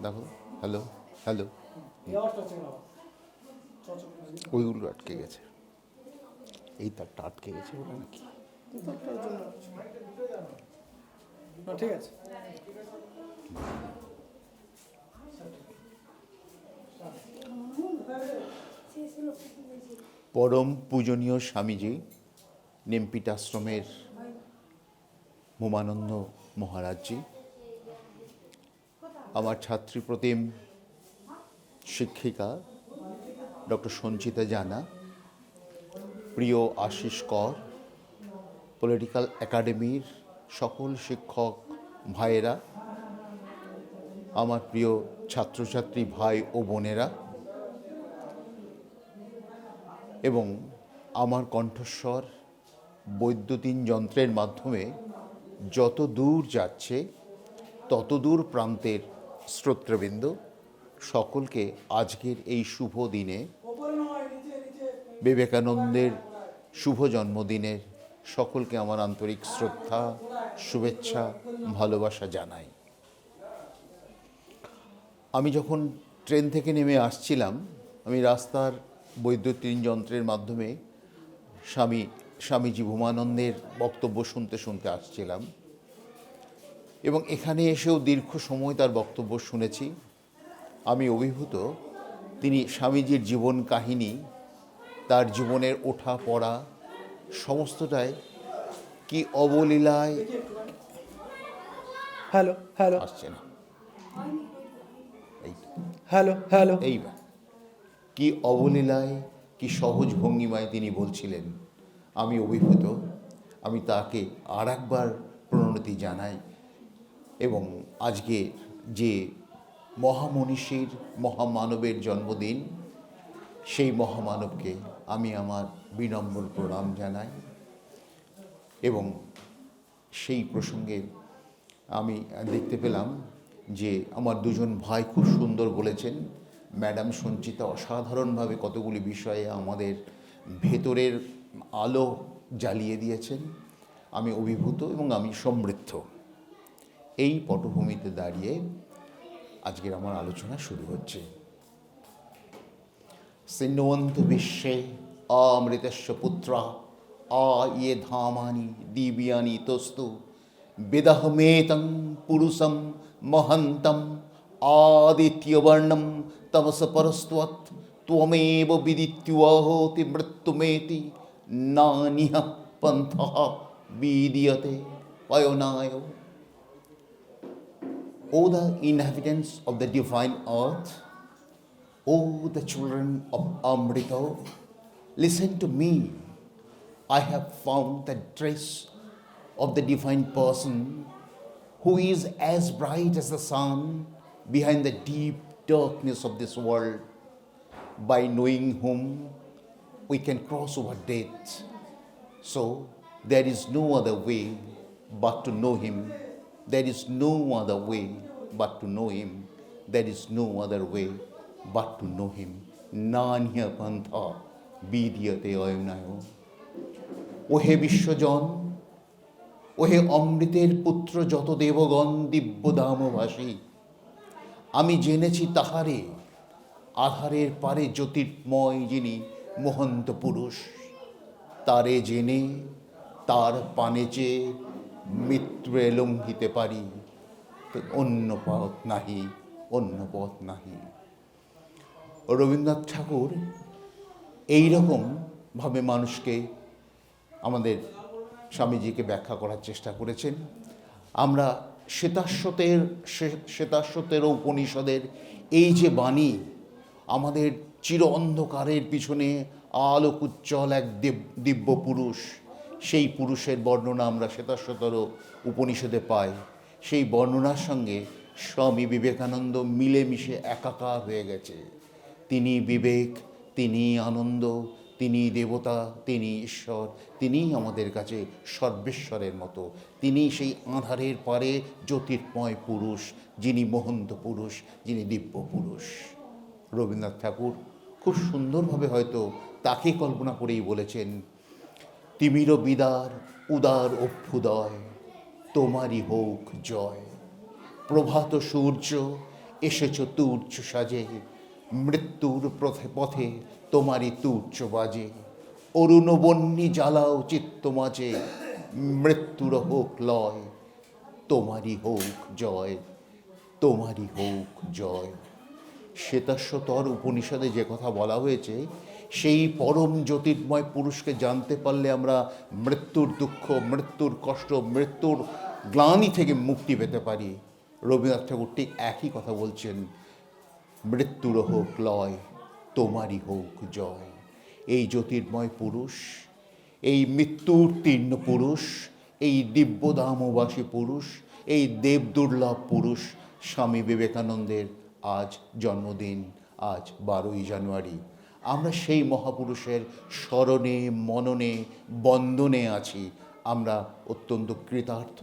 দেখো, hello hello, ওইগুলো আটকে গেছে, এই তারটা আটকে গেছে বলে নাকি? ঠিক আছে। পরম পূজনীয় স্বামীজি নেমপিট আশ্রমের মোমানন্দ মহারাজজি, আমার ছাত্রী প্রতিম শিক্ষিকা ডক্টর সঞ্চিতা জানা, প্রিয় আশিস কর, পলিটিক্যাল একাডেমির সকল শিক্ষক ভাইয়েরা, আমার প্রিয় ছাত্রছাত্রী ভাই ও বোনেরা, এবং আমার কণ্ঠস্বর বৈদ্যুতিন যন্ত্রের মাধ্যমে যত দূর যাচ্ছে তত দূর প্রান্তের শ্রোতৃবৃন্দ, সকলকে আজকের এই শুভ দিনে, বিবেকানন্দের শুভ জন্মদিনের সকলকে আমার আন্তরিক শ্রদ্ধা, শুভেচ্ছা, ভালোবাসা জানাই। আমি যখন ট্রেন থেকে নেমে আসছিলাম, আমি রাস্তার বৈদ্যুতিন যন্ত্রের মাধ্যমে স্বামীজি ভূমানন্দের বক্তব্য শুনতে শুনতে আসছিলাম, এবং এখানে এসেও দীর্ঘ সময় তার বক্তব্য শুনেছি। আমি অভিভূত। তিনি স্বামীজির জীবন কাহিনী, তার জীবনের ওঠা পড়া সমস্তটাই কি অবলীলায় হ্যালো হ্যালো আসছে না, হ্যালো হ্যালো এইবার কি অবলীলায়, কি সহজ ভঙ্গিমায় তিনি বলছিলেন। আমি অভিভূত। আমি তাকে আর একবার প্রণতি জানাই, এবং আজকে যে মহামনীষীর, মহামানবের জন্মদিন, সেই মহামানবকে আমি আমার বিনম্র প্রণাম জানাই। এবং সেই প্রসঙ্গে আমি দেখতে পেলাম যে আমার দুজন ভাই খুব সুন্দর বলেছেন। ম্যাডাম সঞ্চিতা অসাধারণভাবে কতগুলি বিষয়ে আমাদের ভেতরের আলো জ্বালিয়ে দিয়েছেন। আমি অভিভূত এবং আমি সমৃদ্ধ। এই পটভূমিতে দাঁড়িয়ে আজকের আমার আলোচনা শুরু হচ্ছে। সিন্নবন্তু বিশ্বে অমৃতস্য পুত্রা ইয়ে ধামানি Dibyani তস্তু বিদহমেতং পুরুষম মহন্তম আদিত্যবর্ণম tamas পরস্ত্বৎ ত্বমেব বিদিত্যোহতি মৃত্যুমেতি নানিহ পন্থঃ বিদ্যতে পয়োনায়। O the inhabitants of the divine earth, O the children of Amrita, listen to me. I have found the trace of the divine person who is as bright as the sun behind the deep darkness of this world, by knowing whom we can cross over death. So there is no other way but to know him. There is no other way but to know him. There is no other way but to know him. Nanya pantha bidyate ayunayo. ওহে বিশ্বজন, ওহে অমৃতের পুত্র যত দেবগণ দিব্যধামভাসী, আমি জেনেছি তাহারে আধারের পারে জ্যোতির্ময় যিনি মহন্ত পুরুষ। তারে জেনে তার পানে চেয়ে মৃত্যুরে লঙ্ঘিতে পারি, অন্য পথ নাহি, অন্য পথ নাহি। রবীন্দ্রনাথ ঠাকুর এইরকমভাবে মানুষকে, আমাদের স্বামীজিকে ব্যাখ্যা করার চেষ্টা করেছেন। আমরা শ্বেতাশ্বতের উপনিষদের এই যে বাণী, আমাদের চির অন্ধকারের পিছনে আলোকুজ্জ্বল এক দিব্য পুরুষ, সেই পুরুষের বর্ণনা আমরা শ্বেতাশ্বতর উপনিষদে পাই। সেই বর্ণনার সঙ্গে স্বামী বিবেকানন্দ মিলেমিশে একাকার হয়ে গেছে। তিনি বিবেক, তিনি আনন্দ, তিনি দেবতা, তিনি ঈশ্বর, তিনিই আমাদের কাছে সর্বেশ্বরের মতো। তিনি সেই আঁধারের পারে জ্যোতির্ময় পুরুষ, যিনি মহন্ত পুরুষ, যিনি দিব্য পুরুষ। রবীন্দ্রনাথ ঠাকুর খুব সুন্দরভাবে হয়তো তাকে কল্পনা করেই বলেছেন, তিমির বিদার উদার অভ্যুদয়, তোমারই হোক জয়। প্রভাত সূর্য এসেছ তুর্য সাজে, মৃত্যুর পথে পথে তোমারই তুর্য বাজে। অরুণ বন্যী জ্বালাও চিত্ত মাঝে, মৃত্যুর হোক লয়, তোমারই হোক জয়, তোমারই হোক জয়। শ্বেতাশ্বতর উপনিষদে যে কথা বলা হয়েছে, সেই পরম জ্যোতির্ময় পুরুষকে জানতে পারলে আমরা মৃত্যুর দুঃখ, মৃত্যুর কষ্ট, মৃত্যুর গ্লানি থেকে মুক্তি পেতে পারি। রবীন্দ্রনাথ ঠাকুর ঠিক একই কথা বলছেন, মৃত্যুর হোক লয়, তোমারই হোক জয়। এই জ্যোতির্ময় পুরুষ, এই মৃত্যুতীর্ণ পুরুষ, এই দিব্যধামবাসী পুরুষ, এই দেবদুর্লভ পুরুষ স্বামী বিবেকানন্দের আজ জন্মদিন, আজ 12ই জানুয়ারি। আমরা সেই মহাপুরুষের স্মরণে, মননে, বন্দনে আছি। আমরা অত্যন্ত কৃতার্থ,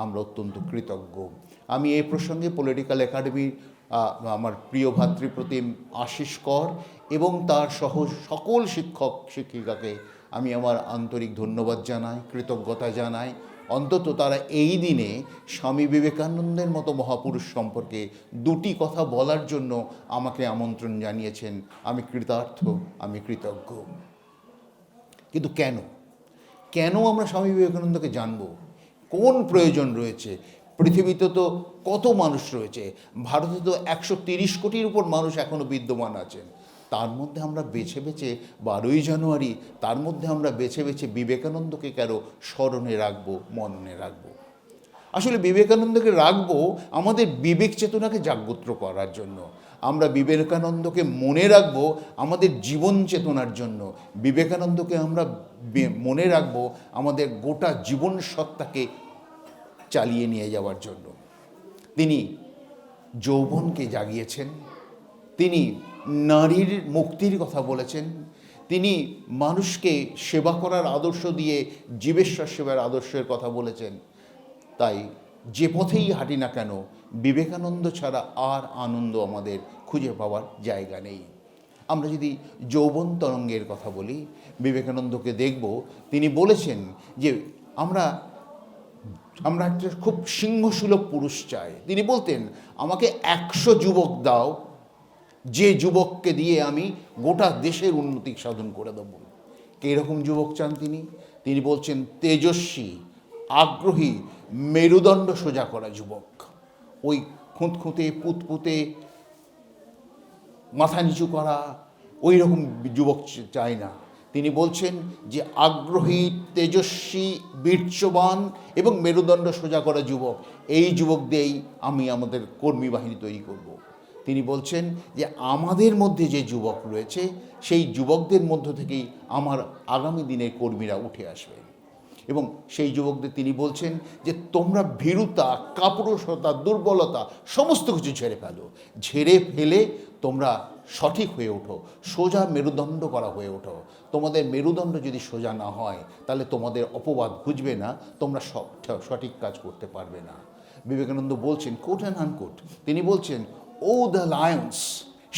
আমরা অত্যন্ত কৃতজ্ঞ। আমি এই প্রসঙ্গে পলিটিক্যাল একাডেমির আমার প্রিয় ভাতৃপ্রতিম আশিস কর এবং তার সহ সকল শিক্ষক শিক্ষিকাকে আমি আমার আন্তরিক ধন্যবাদ জানাই, কৃতজ্ঞতা জানাই। অন্তত তারা এই দিনে স্বামী বিবেকানন্দের মতো মহাপুরুষ সম্পর্কে দুটি কথা বলার জন্য আমাকে আমন্ত্রণ জানিয়েছেন। আমি কৃতার্থ, আমি কৃতজ্ঞ। কিন্তু কেন আমরা স্বামী বিবেকানন্দকে জানব? কোন প্রয়োজন রয়েছে? পৃথিবীতে তো কত মানুষ রয়েছে, ভারতে তো 130 কোটির উপর মানুষ এখনও বিদ্যমান আছেন। তার মধ্যে আমরা বেছে বেছে 12ই জানুয়ারি, তার মধ্যে আমরা বেছে বেছে বিবেকানন্দকে কেন স্মরণে রাখবো, মননে রাখবো? আসলে বিবেকানন্দকে রাখবো আমাদের বিবেক চেতনাকে জাগ্রত করার জন্য। আমরা বিবেকানন্দকে মনে রাখবো আমাদের জীবন চেতনার জন্য। বিবেকানন্দকে আমরা মনে রাখবো আমাদের গোটা জীবন সত্তাকে চালিয়ে নিয়ে যাওয়ার জন্য। তিনি যৌবনকে জাগিয়েছেন, তিনি নারীর মুক্তির কথা বলেছেন, তিনি মানুষকে সেবা করার আদর্শ দিয়ে জীবেশ্বর সেবার আদর্শের কথা বলেছেন। তাই যে পথেই হাঁটি না কেন, বিবেকানন্দ ছাড়া আর আনন্দ আমাদের খুঁজে পাওয়ার জায়গা নেই। আমরা যদি যৌবন তরঙ্গের কথা বলি, বিবেকানন্দকে দেখব, তিনি বলেছেন যে আমরা একটা খুব সিংহসুলভ পুরুষ চাই। তিনি বলতেন, আমাকে 100 যুবক দাও, যে যুবককে দিয়ে আমি গোটা দেশের উন্নতি সাধন করে দেব। কীরকম যুবক চান তিনি? তিনি বলছেন তেজস্বী, আগ্রহী, মেরুদণ্ড সোজা করা যুবক। ওই খুঁতখুঁতে, পুতপুতে, মাথা নিচু করা ওই রকম যুবক চাই না। তিনি বলছেন যে আগ্রহী, তেজস্বী, বীর্যবান এবং মেরুদণ্ড সোজা করা যুবক, এই যুবক দিয়েই আমি আমাদের কর্মী বাহিনী তৈরি করব। তিনি বলছেন যে আমাদের মধ্যে যে যুবক রয়েছে, সেই যুবকদের মধ্য থেকেই আমার আগামী দিনের কর্মীরা উঠে আসবে। এবং সেই যুবকদের তিনি বলছেন যে তোমরা ভীরুতা, কাপুরুষতা, দুর্বলতা সমস্ত কিছু ঝেড়ে ফেলে তোমরা সঠিক হয়ে ওঠো, সোজা মেরুদণ্ড করা হয়ে ওঠো। তোমাদের মেরুদণ্ড যদি সোজা না হয়, তাহলে তোমাদের অপবাদ বুঝবে না, তোমরা সঠিক কাজ করতে পারবে না। বিবেকানন্দ বলছেন, কোট অ্যান্ড আনকোট, তিনি বলছেন, O the lions,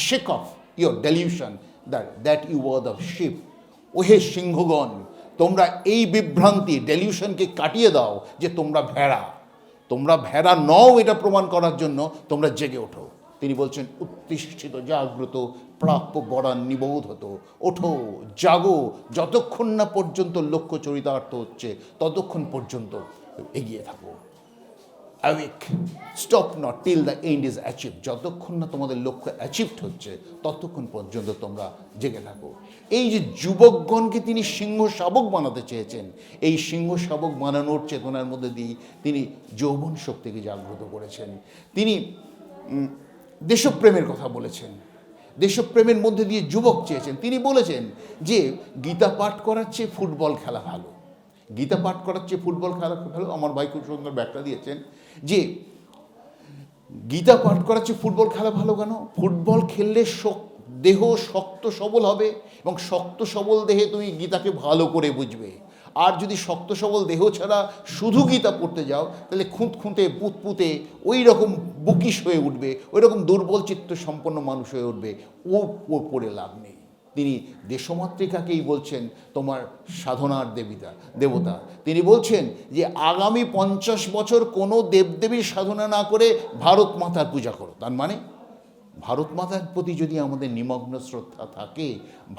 shake off your delusion that you were the sheep. ওহে সিংহগণ, তোমরা এই বিভ্রান্তি, ডেলিউশনকে কাটিয়ে দাও যে তোমরা ভেড়া নও, এটা প্রমাণ করার জন্য তোমরা জেগে ওঠো। তিনি বলছেন, উত্তিষ্ঠিত জাগ্রত প্রাপ্য বরান নিবোধ হতো। ওঠো, জাগো, যতক্ষণ না পর্যন্ত লক্ষ্য চরিতার্থ হচ্ছে ততক্ষণ পর্যন্ত এগিয়ে থাকো। Awake, stop not till the end is achieve. যতক্ষণ না তোমাদের লক্ষ্য অ্যাচিভড হচ্ছে ততক্ষণ পর্যন্ত তোমরা জেগে থাকো। এই যে যুবকগণকে তিনি সিংহ শাবক বানাতে চেয়েছেন, এই সিংহ শাবক বানানোর চেতনার মধ্যে দিয়ে তিনি যৌবন শক্তিকে জাগ্রত করেছেন। তিনি দেশপ্রেমের কথা বলেছেন, দেশপ্রেমের মধ্যে দিয়ে যুবক চেয়েছেন। তিনি বলেছেন যে গীতা পাঠ করার চেয়ে ফুটবল খেলা ভালো, গীতা পাঠ করার চেয়ে ফুটবল খেলা ভালো। আমার ভাই খুব সুন্দর ব্যাখ্যা দিয়েছেন যে গীতা পাঠ করার চেয়ে ফুটবল খেলা ভালো কেন? ফুটবল খেললে দেহ শক্ত সবল হবে এবং শক্ত সবল দেহে তুমি গীতাকে ভালো করে বুঝবে। আর যদি শক্ত সবল দেহ ছাড়া শুধু গীতা পড়তে যাও, তাহলে খুঁতখুঁতে, পুতপুতে, ওই রকম বুকিশ হয়ে উঠবে, ওই রকম দুর্বল চিত্ত সম্পন্ন মানুষ হয়ে উঠবে। ও পড়ে লাভ নেই। তিনি দেশমাতৃকাকেই বলছেন তোমার সাধনার দেবতা। তিনি বলছেন যে আগামী 50 বছর কোনো দেবদেবীর সাধনা না করে ভারত মাতার পূজা করো। তার মানে ভারত মাতার প্রতি যদি আমাদের নিমগ্ন শ্রদ্ধা থাকে,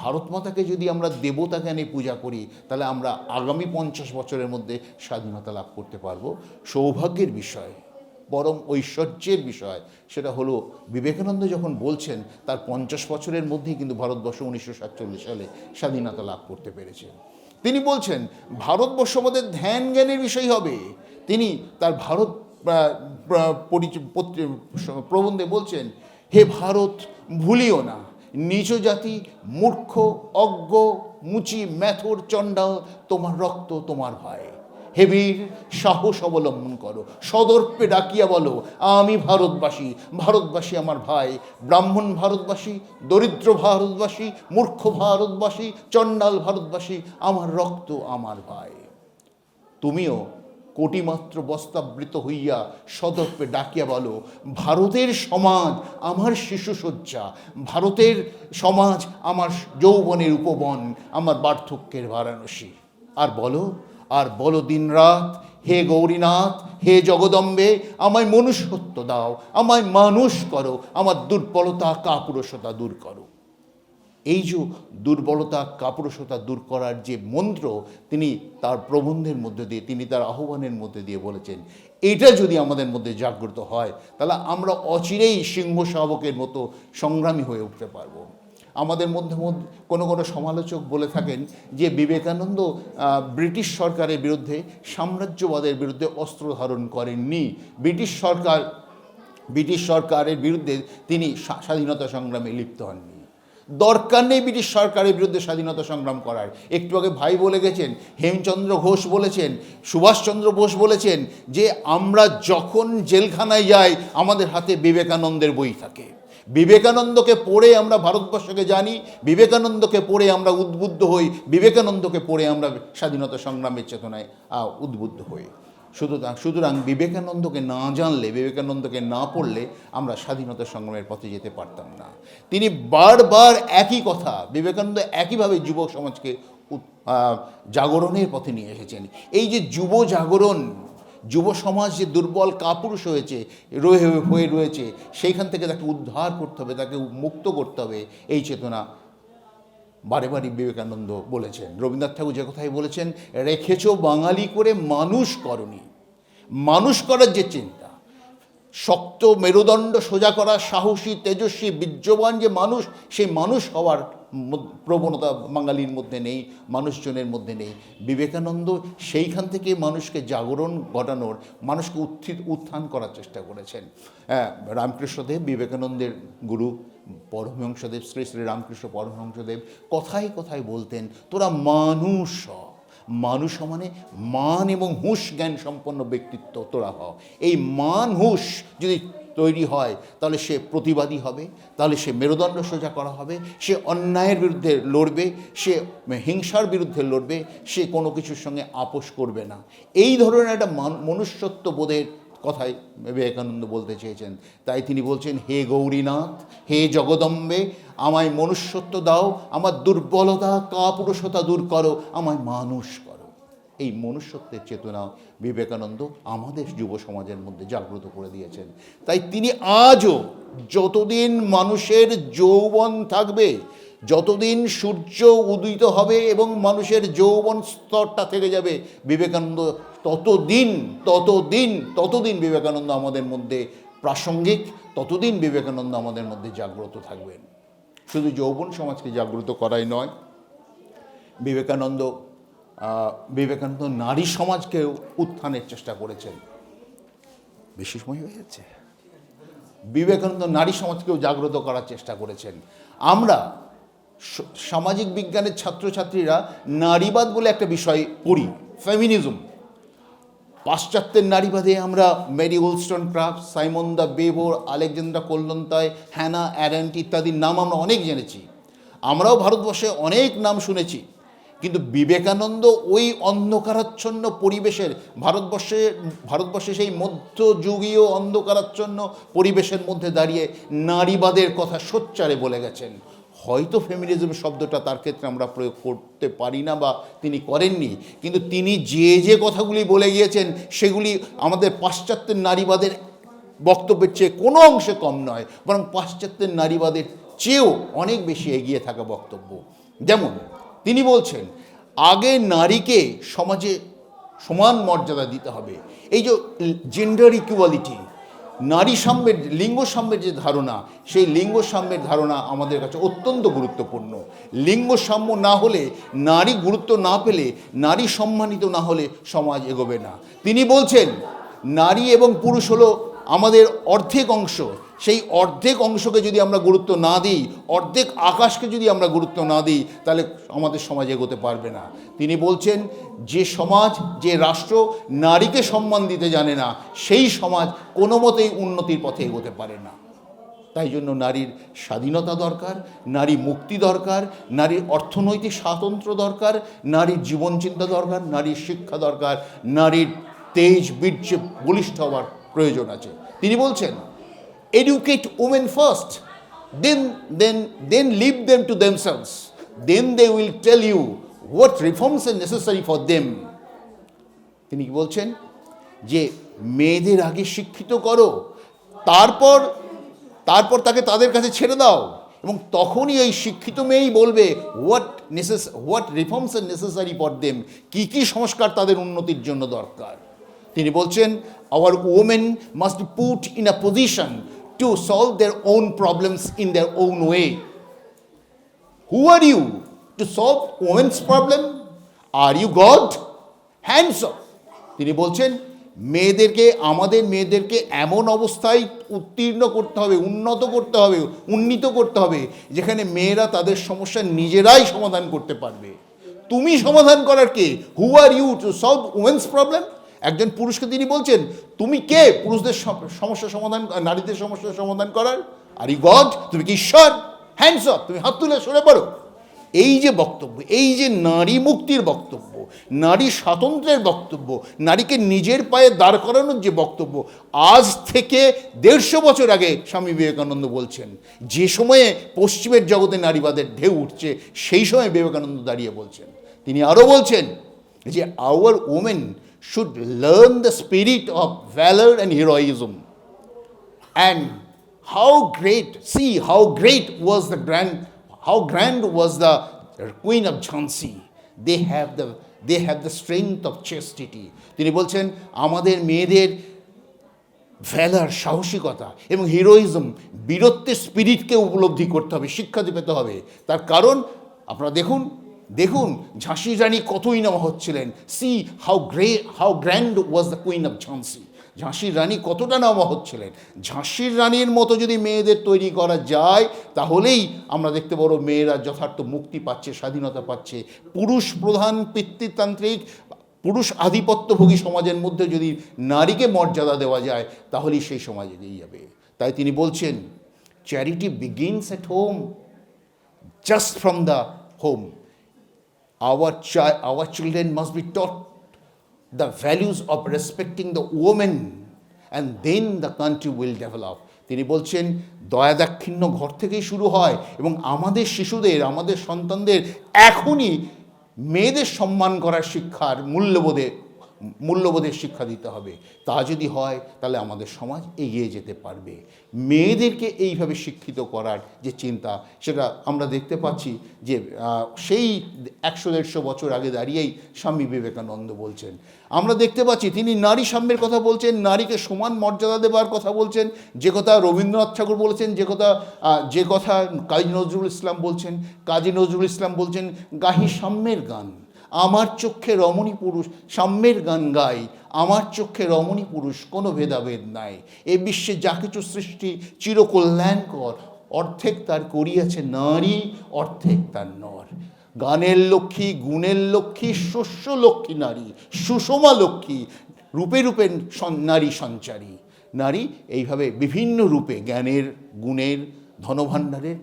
ভারত মাতাকে যদি আমরা দেবতা জ্ঞানে পূজা করি, তাহলে আমরা আগামী 50 বছরের মধ্যে স্বাধীনতা লাভ করতে পারবো। সৌভাগ্যের বিষয়, পরম ঐশ্বর্যের বিষয় সেটা হলো বিবেকানন্দ যখন বলছেন তার 50 বছরের মধ্যেই কিন্তু ভারতবর্ষ 1947 সালে স্বাধীনতা লাভ করতে পেরেছে। তিনি বলছেন ভারতবর্ষ আমাদের ধ্যান জ্ঞানের বিষয় হবে। তিনি তার ভারত প্রবন্ধে বলছেন, হে ভারত ভুলিও না, নিচ জাতি মূর্খ অজ্ঞ মুচি ম্যাথর চণ্ডাল তোমার রক্ত তোমার ভয়। হে বীর সাহস অবলম্বন করো, সদর্পে ডাকিয়া বলো আমি ভারতবাসী, ভারতবাসী আমার ভাই। ব্রাহ্মণ ভারতবাসী, দরিদ্র ভারতবাসী, মূর্খ ভারতবাসী, চণ্ডাল ভারতবাসী, আমার রক্ত আমার ভাই। তুমিও কোটিমাত্র বস্তাবৃত হইয়া সদর্পে ডাকিয়া বলো ভারতের সমাজ আমার শিশুসজ্জা, ভারতের সমাজ আমার যৌবনের উপবন, আমার বার্ধক্যের বারাণসী। আর বলো দিনরাত, হে গৌরীনাথ, হে জগদম্বে, আমায় মনুষ্যত্ব দাও, আমায় মানুষ করো, আমার দুর্বলতা কাপুরুষতা দূর করো। এই যে দুর্বলতা কাপুরুষতা দূর করার যে মন্ত্র তিনি তার প্রবন্ধের মধ্যে দিয়ে, তিনি তার আহ্বানের মধ্যে দিয়ে বলেছেন, এটা যদি আমাদের মধ্যে জাগ্রত হয় তাহলে আমরা অচিরেই সিংহ শাবকের মতো সংগ্রামী হয়ে উঠতে পারবো। আমাদের মধ্যে কোনো সমালোচক বলে থাকেন যে বিবেকানন্দ ব্রিটিশ সরকারের বিরুদ্ধে, সাম্রাজ্যবাদের বিরুদ্ধে অস্ত্র ধারণ করেননি। ব্রিটিশ সরকারের বিরুদ্ধে তিনি স্বাধীনতা সংগ্রামে লিপ্ত হননি। দরকার নেই ব্রিটিশ সরকারের বিরুদ্ধে স্বাধীনতা সংগ্রাম করার। একটু আগে ভাই বলে গেছেন, হেমচন্দ্র ঘোষ বলেছেন, সুভাষচন্দ্র বোস বলেছেন যে আমরা যখন জেলখানায় যাই আমাদের হাতে বিবেকানন্দের বই থাকে। বিবেকানন্দকে পড়ে আমরা ভারতবর্ষকে জানি, বিবেকানন্দকে পড়ে আমরা উদ্বুদ্ধ হই, বিবেকানন্দকে পড়ে আমরা স্বাধীনতা সংগ্রামের চেতনায় উদ্বুদ্ধ হই। সুতরাং বিবেকানন্দকে না জানলে, বিবেকানন্দকে না পড়লে আমরা স্বাধীনতা সংগ্রামের পথে যেতে পারতাম না। তিনি বারবার একই কথা, বিবেকানন্দ একইভাবে যুব সমাজকে জাগরণের পথে নিয়ে এসেছেন। এই যে যুব জাগরণ, যুব সমাজ যে দুর্বল কাপুরুষ হয়ে রয়েছে, সেইখান থেকে তাকে উদ্ধার করতে হবে, তাকে মুক্ত করতে হবে, এই চেতনা বারে বারে বিবেকানন্দ বলেছেন। রবীন্দ্রনাথ ঠাকুর যে কথাই বলেছেন, রেখেছ বাঙালি করে মানুষ করনি। মানুষ করার যে চিন্তা, শক্ত মেরুদণ্ড সোজা করা, সাহসী তেজস্বী বীর্যবান যে মানুষ, সেই মানুষ হওয়ার প্রবণতা বাঙালির মধ্যে নেই, মানুষজনের মধ্যে নেই। বিবেকানন্দ সেইখান থেকে মানুষকে জাগরণ ঘটানোর, মানুষকে উত্থান করার চেষ্টা করেছেন। রামকৃষ্ণদেব বিবেকানন্দের গুরু, পরমহংসদেব, শ্রী শ্রী রামকৃষ্ণ পরমহংসদেব কথায় কথায় বলতেন, তোরা মানুষ হ। মানুষ মানে মান এবং হুঁশ জ্ঞান সম্পন্ন ব্যক্তিত্ব তোরা হ। এই মান হুঁশ যদি তৈরি হয় তাহলে সে প্রতিবাদী হবে, তাহলে সে মেরুদণ্ড সোজা করা হবে, সে অন্যায়ের বিরুদ্ধে লড়বে, সে হিংসার বিরুদ্ধে লড়বে, সে কোনো কিছুর সঙ্গে আপোষ করবে না। এই ধরনের একটা মনুষ্যত্ব বোধের কথাই বিবেকানন্দ বলতে চেয়েছেন। তাই তিনি বলছেন, হে গৌরীনাথ, হে জগদম্বে, আমায় মনুষ্যত্ব দাও, আমার দুর্বলতা কাপুরুষতা দূর করো, আমায় মানুষ করো। এই মনুষ্যত্বের চেতনা বিবেকানন্দ আমাদের যুব সমাজের মধ্যে জাগ্রত করে দিয়েছেন। তাই তিনি আজও, যতদিন মানুষের যৌবন থাকবে, যতদিন সূর্য উদিত হবে এবং মানুষের যৌবন স্তরটা থেকে যাবে, বিবেকানন্দ ততদিন বিবেকানন্দ আমাদের মধ্যে প্রাসঙ্গিক, ততদিন বিবেকানন্দ আমাদের মধ্যে জাগ্রত থাকবেন। শুধু যৌবন সমাজকে জাগ্রত করাই নয়, বিবেকানন্দ নারী সমাজকেও উত্থানের চেষ্টা করেছেন। বেশি সময় হয়ে যাচ্ছে। বিবেকানন্দ নারী সমাজকেও জাগ্রত করার চেষ্টা করেছেন। আমরা সামাজিক বিজ্ঞানের ছাত্রছাত্রীরা নারীবাদ বলে একটা বিষয় পড়ি, ফেমিনিজম। পাশ্চাত্যের নারীবাদে আমরা Mary Wollstonecraft, Simone de Beauvoir, Alexandra Kollontai, Hannah Arendt ইত্যাদির নাম আমরা অনেক জেনেছি। আমরাও ভারতবর্ষে অনেক নাম শুনেছি। কিন্তু বিবেকানন্দ ওই অন্ধকারাচ্ছন্ন পরিবেশের, ভারতবর্ষে সেই মধ্যযুগীয় অন্ধকারাচ্ছন্ন পরিবেশের মধ্যে দাঁড়িয়ে নারীবাদের কথা সোচ্চারে বলে গেছেন। হয়তো ফেমিনিজম শব্দটা তার ক্ষেত্রে আমরা প্রয়োগ করতে পারি না বা তিনি করেননি, কিন্তু তিনি যে যে কথাগুলি বলে গিয়েছেন সেগুলি আমাদের পাশ্চাত্যের নারীবাদের বক্তব্যের চেয়ে কোনো অংশে কম নয়, বরং পাশ্চাত্যের নারীবাদের চেয়েও অনেক বেশি এগিয়ে থাকা বক্তব্য। যেমন তিনি বলছেন, আগে নারীকে সমাজে সমান মর্যাদা দিতে হবে। এই যে জেন্ডার ইকুয়ালিটি, নারী সাম্যের, লিঙ্গ সাম্যের যে ধারণা, সেই লিঙ্গ সাম্যের ধারণা আমাদের কাছে অত্যন্ত গুরুত্বপূর্ণ। লিঙ্গ সাম্য না হলে, নারী গুরুত্ব না পেলে, নারী সম্মানিত না হলে সমাজ এগোবে না। তিনি বলছেন নারী এবং পুরুষ হলো আমাদের অর্ধেক অংশ, সেই অর্ধেক অংশকে যদি আমরা গুরুত্ব না দিই, অর্ধেক আকাশকে যদি আমরা গুরুত্ব না দিই, তাহলে আমাদের সমাজ এগোতে পারবে না। তিনি বলছেন যে সমাজ, যে রাষ্ট্র নারীকে সম্মান দিতে জানে না, সেই সমাজ কোনো মতেই উন্নতির পথে এগোতে পারে না। তাই জন্য নারীর স্বাধীনতা দরকার, নারী মুক্তি দরকার, নারীর অর্থনৈতিক স্বাতন্ত্র্য দরকার, নারীর জীবনচিন্তা দরকার, নারীর শিক্ষা দরকার, নারীর তেজ বীর্যে বলিষ্ঠ হওয়ার প্রয়োজন আছে। তিনি বলছেন educate women first, then leave them to themselves, then they will tell you what reforms are necessary for them. তিনি কি বলছেন যে মেয়েদের আগে শিক্ষিত করো, তারপর তাকে তাদের কাছে ছেড়ে দাও, এবং তখনই এই শিক্ষিত মেয়েই বলবে what reforms are necessary for them, কী কী সংস্কার তাদের উন্নতির জন্য দরকার। তিনি বলছেন our women must be put in a position to solve their own problems in their own way. Who are you to solve women's problem? Are you God? Hands up. তিনি বলছেন আমাদের মেয়েদেরকে এমন অবস্থায় উত্তীর্ণ করতে হবে, উন্নীত করতে হবে যেখানে মেয়েরা তাদের সমস্যা নিজেরাই সমাধান করতে পারবে। তুমি সমাধান করার কে? Who are you to solve women's problem? একজন পুরুষকে তিনি বলছেন, তুমি কে পুরুষদের সমস্যা সমাধান, নারীদের সমস্যার সমাধান করার? Are you god? তুমি কি ঈশ্বর? হ্যান্ডস আপ, তুমি হাত তুলে সরে পড়ো। এই যে বক্তব্য, এই যে নারী মুক্তির বক্তব্য, নারী স্বাতন্ত্র্যের বক্তব্য, নারীকে নিজের পায়ে দাঁড় করানোর যে বক্তব্য, আজ থেকে 150 বছর আগে স্বামী বিবেকানন্দ বলছেন। যে সময়ে পশ্চিমের জগতে নারীবাদের ঢেউ উঠছে, সেই সময় বিবেকানন্দ দাঁড়িয়ে বলছেন। তিনি আরও বলছেন যে our women should learn the spirit of valor and heroism, and how grand was the Queen of Jhansi. They have the strength of chastity. তিনি বলছেন আমাদের মেয়েদের ভ্যালার, সাহসিকতা এবং হিরোইজম, বীরত্বের স্পিরিটকে উপলব্ধি করতে হবে, শিক্ষা পেতে হবে। তার কারণ আপনারা দেখুন ঝাঁসির রানী কতই না হচ্ছিলেন। See how grand was the queen of ঝাঁসি। ঝাঁসির রানী কতটা নামা হচ্ছিলেন। ঝাঁসির রানীর মতো যদি মেয়েদের তৈরি করা যায়, তাহলেই আমরা দেখতে পাবো মেয়েরা যথার্থ মুক্তি পাচ্ছে, স্বাধীনতা পাচ্ছে। পুরুষ প্রধান পিতৃতান্ত্রিক, পুরুষ আধিপত্যভোগী সমাজের মধ্যে যদি নারীকে মর্যাদা দেওয়া যায়, তাহলেই সেই সমাজ এগিয়ে যাবে। তাই তিনি বলছেন charity begins at home, just from the home. Our children must be taught the values of respecting the woman, and then the country will develop. তিনি বলছেন দয়াদাক্ষিণ্য ঘর থেকেই শুরু হয়, এবং আমাদের শিশুদের, আমাদের সন্তানদের এখনই মেয়েদের সম্মান করার শিক্ষার মূল্যবোধের শিক্ষা দিতে হবে। তা যদি হয় তাহলে আমাদের সমাজ এগিয়ে যেতে পারবে। মেয়েদেরকে এইভাবে শিক্ষিত করার যে চিন্তা, সেটা আমরা দেখতে পাচ্ছি যে সেই 100-150 বছর আগে দাঁড়িয়েই স্বামী বিবেকানন্দ বলছেন। আমরা দেখতে পাচ্ছি তিনি নারী সাম্যের কথা বলছেন, নারীকে সমান মর্যাদা দেওয়ার কথা বলছেন, যে কথা রবীন্দ্রনাথ ঠাকুর বলেছেন, যে কথা কাজী নজরুল ইসলাম বলছেন, গাহি সাম্যের গান, আমার চক্ষে রমণী পুরুষ, সাম্যের গান গাই, আমার চক্ষে রমণী পুরুষ কোনো ভেদাভেদ নাই, এ বিশ্বে যা কিছু সৃষ্টি চিরকল্যাণকর, অর্ধেক তার করিয়াছে নারী, অর্ধেক তার নর। গানের লক্ষ্মী, গুণের লক্ষ্মী, শস্য লক্ষ্মী নারী, সুষমা লক্ষ্মী, রূপে রূপে নারী সঞ্চারী। নারী এইভাবে বিভিন্ন রূপে জ্ঞানের, গুণের, ধনভাণ্ডারের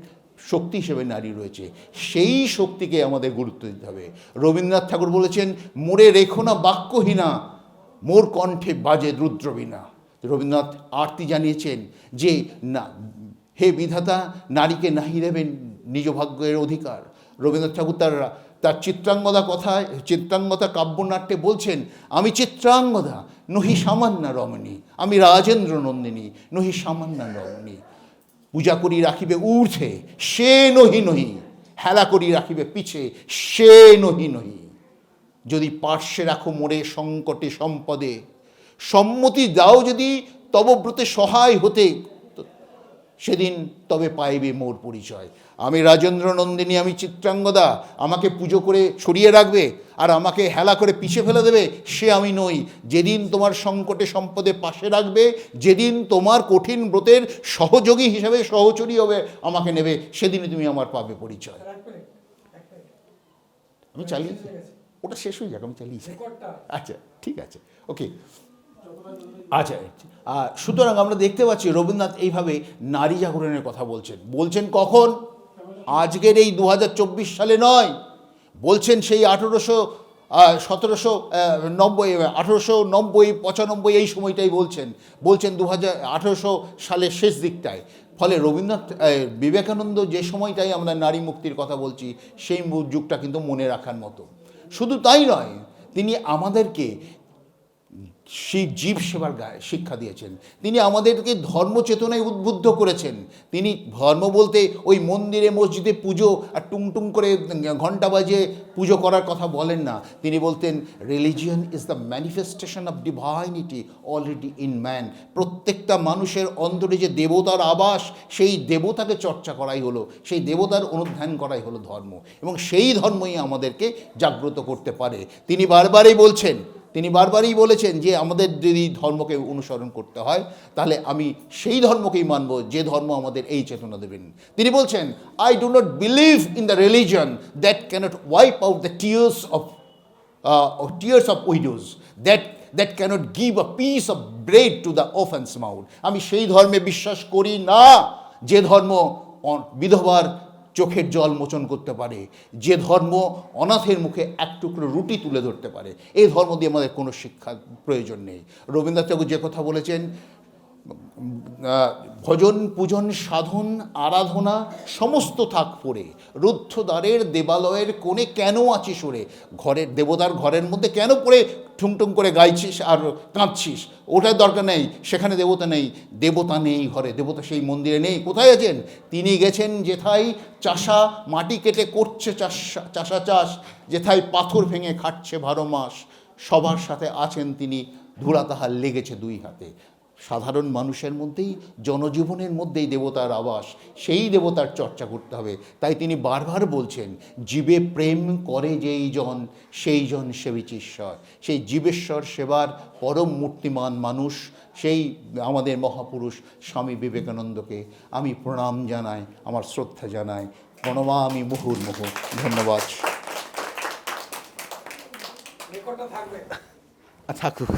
শক্তি হিসেবে নারী রয়েছে। সেই শক্তিকে আমাদের গুরুত্ব দিতে হবে। রবীন্দ্রনাথ ঠাকুর বলেছেন মোরে রেখো না বাক্যহীনা, মোর কণ্ঠে বাজে রুদ্রবীণা। রবীন্দ্রনাথ আরতি জানিয়েছেন যে না, হে বিধাতা, নারীকে নাহি দেবেন নিজ ভাগ্যের অধিকার। রবীন্দ্রনাথ ঠাকুর তার চিত্রাঙ্গদা কাব্যনাট্যে বলছেন, আমি চিত্রাঙ্গদা নহি সামান্য রমণী, আমি রাজেন্দ্র নন্দিনী নহি সামান্য রমণী। পূজা করি রাখিবে ঊর্ধ্বে সে নহি নহি, হেলা করি রাখিবে পিছে সে নহি নহি। যদি পার্শ্বে রাখো মোরে সংকটে সম্পদে, সম্মতি দাও যদি তব ব্রতে সহায় হতে, সেদিন তবে পাইবে মোর পরিচয়। আমি রাজেন্দ্র নন্দিনী, আমি চিত্রাঙ্গদা, আমাকে পুজো করে সরিয়ে রাখবে আর আমাকে হেলা করে পিছে ফেলে দেবে, সে আমি নই। যেদিন তোমার সংকটে সম্পদে পাশে রাখবে, যেদিন তোমার কঠিন ব্রতের সহযোগী হিসেবে সহচরী হবে, আমাকে নেবে, সেদিনই তুমি আমার পাবে পরিচয়। আমি চালিয়ে, ওটা শেষ হয়ে যাক, আমি চালিয়েছি। আচ্ছা ঠিক আছে, ওকে। আচ্ছা, সুতরাং আমরা দেখতে পাচ্ছি রবীন্দ্রনাথ এইভাবে নারী জাগরণের কথা বলছেন কখন? আজকের এই 2024 সালে নয়, বলছেন সেই 1890 এই সময়টাই বলছেন 1800 সালের শেষ দিকটায়। ফলে রবীন্দ্রনাথ বিবেকানন্দ যে সময়টাই আমরা নারী মুক্তির কথা বলছি, সেই যুগটা কিন্তু মনে রাখার মতো। শুধু তাই নয়, তিনি আমাদেরকে সেই জীব সেবার শিক্ষা দিয়েছেন। তিনি আমাদেরকে ধর্মচেতনায় উদ্বুদ্ধ করেছেন। তিনি ধর্ম বলতে ওই মন্দিরে মসজিদে পুজো আর টুংটুং করে ঘণ্টা বাজিয়ে পুজো করার কথা বলেন না। তিনি বলতেন, religion is the manifestation of divinity already in man. প্রত্যেকটা মানুষের অন্তরে যে দেবতার আবাস, সেই দেবতাকে চর্চা করাই হলো, সেই দেবতার অনুধ্যান করাই হলো ধর্ম, এবং সেই ধর্মই আমাদেরকে জাগ্রত করতে পারে। তিনি বারবারই বলেছেন যে আমাদের যদি ধর্মকে অনুসরণ করতে হয়, তাহলে আমি সেই ধর্মকেই মানব যে ধর্ম আমাদের এই চেতনা দেবেন। তিনি বলছেন, I do not believe in the religion that cannot wipe out the tears of widows, that cannot give a piece of bread to the orphan's mouth. আমি সেই ধর্মে বিশ্বাস করি না যে ধর্ম বিধবার চোখের জল মোচন করতে পারে, যে ধর্ম অনাথের মুখে এক টুকরো রুটি তুলে ধরতে পারে। এই ধর্ম দিয়ে আমাদের কোনো শিক্ষার প্রয়োজন নেই। রবীন্দ্রনাথ ঠাকুর যে কথা বলেছেন, ভজন পূজন সাধন আরাধনা সমস্ত থাক পড়ে, রুদ্ধদ্বারের দেবালয়ের কোণে কেন আছিস ওরে। দেবতার ঘরের মধ্যে কেন পড়ে ঠুংঠুং করে গাইছিস আর কাঁদছিস? ওটার দরকার নেই, সেখানে দেবতা নেই ঘরে, দেবতা সেই মন্দিরে নেই। কোথায় আছেন? তিনি গেছেন যেথায় চাষা মাটি কেটে করছে চাষ, যেথায় পাথর ভেঙে খাটছে 12 মাস, সবার সাথে আছেন তিনি, ধুলা তাহার লেগেছে 2 হাতে। সাধারণ মানুষের মধ্যেই, জনজীবনের মধ্যেই দেবতার আবাস, সেই দেবতার চর্চা করতে হবে। তাই তিনি বারবার বলছেন, জীবে প্রেম করে যেই জন, সেই জন সেবিচিশ্বর। সেই জীবেশ্বর সেবার পরম মূর্তিমান মানুষ, সেই আমাদের মহাপুরুষ স্বামী বিবেকানন্দকে আমি প্রণাম জানাই, আমার শ্রদ্ধা জানাই। প্রণমামি মুহুর্মুহু। ধন্যবাদ। থাকুক।